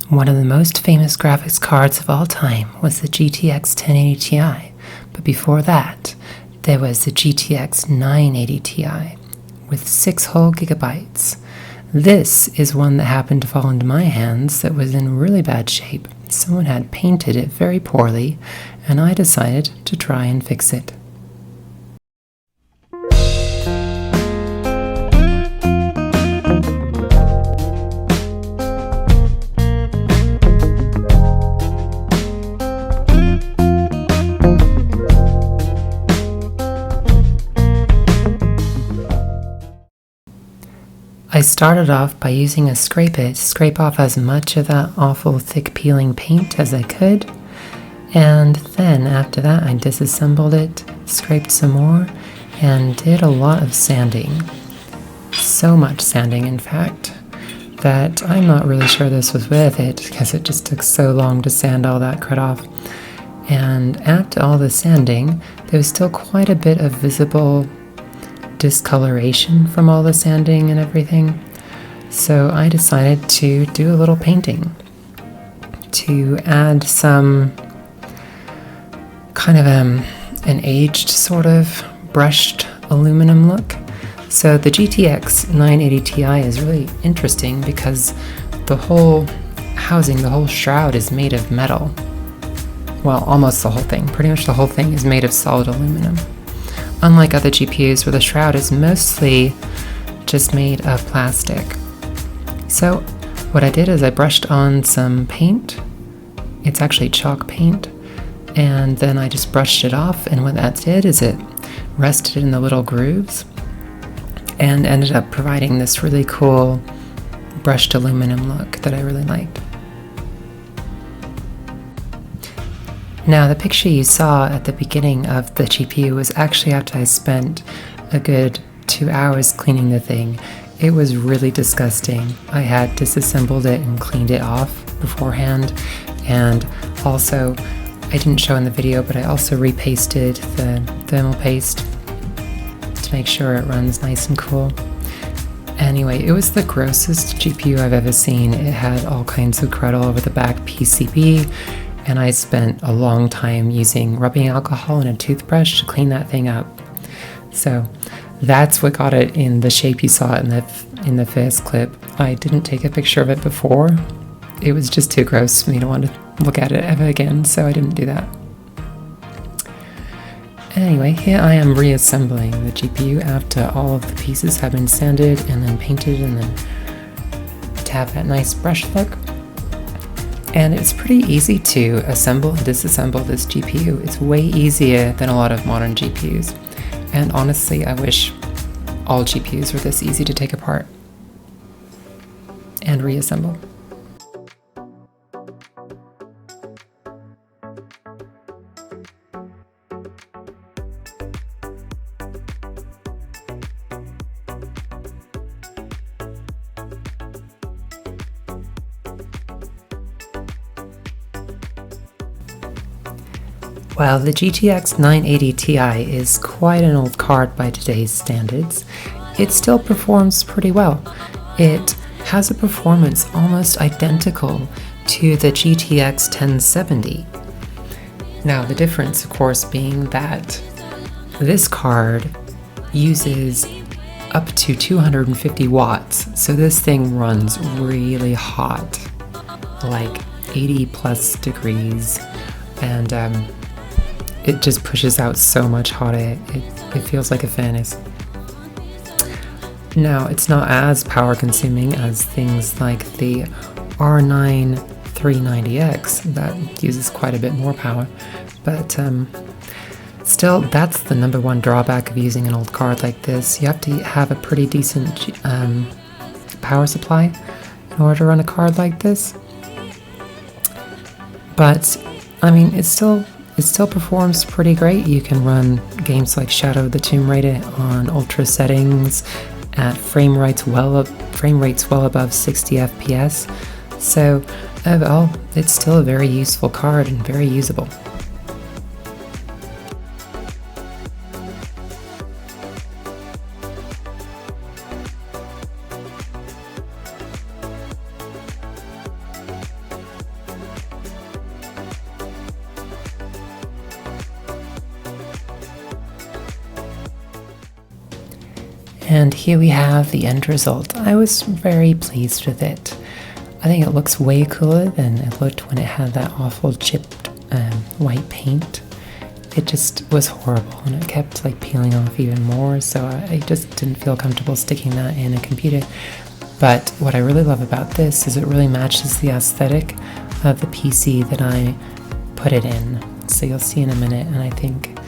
One of the most famous graphics cards of all time was the GTX 1080 Ti, but before that, there was the GTX 980 Ti with 6 whole gigabytes. This is one that happened to fall into my hands that was in really bad shape. Someone had painted it very poorly, and I decided to try and fix it. I started off by using a scrape it to scrape off as much of that awful thick peeling paint as I could, and then after that I disassembled it, scraped some more, and did a lot of sanding. So much sanding, in fact, that I'm not really sure this was worth it because it just took so long to sand all that crud off. And after all the sanding, there was still quite a bit of visible discoloration from all the sanding and everything, so I decided to do a little painting to add some kind of an aged sort of brushed aluminum look. So the GTX 980 Ti is really interesting because the whole housing, the whole shroud is made of metal. Well, almost the whole thing. Pretty much the whole thing is made of solid aluminum. Unlike other GPUs where the shroud is mostly just made of plastic. So what I did is I brushed on some paint. It's actually chalk paint. And then I just brushed it off, and what that did is it rested in the little grooves and ended up providing this really cool brushed aluminum look that I really liked. Now, the picture you saw at the beginning of the GPU was actually after I spent a good 2 hours cleaning the thing. It was really disgusting. I had disassembled it and cleaned it off beforehand, and also, I didn't show in the video, but I also repasted the thermal paste to make sure it runs nice and cool. Anyway, it was the grossest GPU I've ever seen. It had all kinds of crud all over the back PCB, and I spent a long time using rubbing alcohol and a toothbrush to clean that thing up. So that's what got it in the shape you saw it in the first clip. I didn't take a picture of it before. It was just too gross for me to want to look at it ever again, so I didn't do that. Anyway, here I am reassembling the GPU after all of the pieces have been sanded and then painted and then to have that nice brush look. And it's pretty easy to assemble and disassemble this GPU. It's way easier than a lot of modern GPUs. And honestly, I wish all GPUs were this easy to take apart and reassemble. While the GTX 980 Ti is quite an old card by today's standards, it still performs pretty well. It has a performance almost identical to the GTX 1070. Now, the difference, of course, being that this card uses up to 250 watts, so this thing runs really hot, like 80 plus degrees, and it just pushes out so much hot air. It feels like a furnace. Now, it's not as power consuming as things like the R9 390X that uses quite a bit more power, but still, that's the number one drawback of using an old card like this. You have to have a pretty decent power supply in order to run a card like this. But, I mean, it still performs pretty great. You can run games like Shadow of the Tomb Raider on ultra settings at frame rates well above 60 FPS. So overall, it's still a very useful card and very usable. And here we have the end result. I was very pleased with it. I think it looks way cooler than it looked when it had that awful chipped white paint. It just was horrible, and it kept like peeling off even more, so I just didn't feel comfortable sticking that in a computer. But what I really love about this is it really matches the aesthetic of the PC that I put it in. So you'll see in a minute, and I think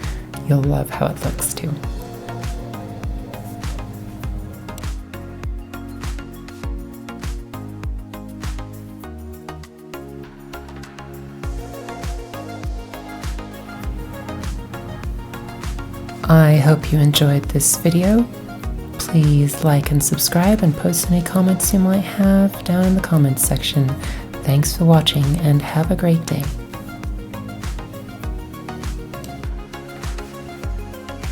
you'll love how it looks too. I hope you enjoyed this video. Please like and subscribe and post any comments you might have down in the comments section. Thanks for watching and have a great day.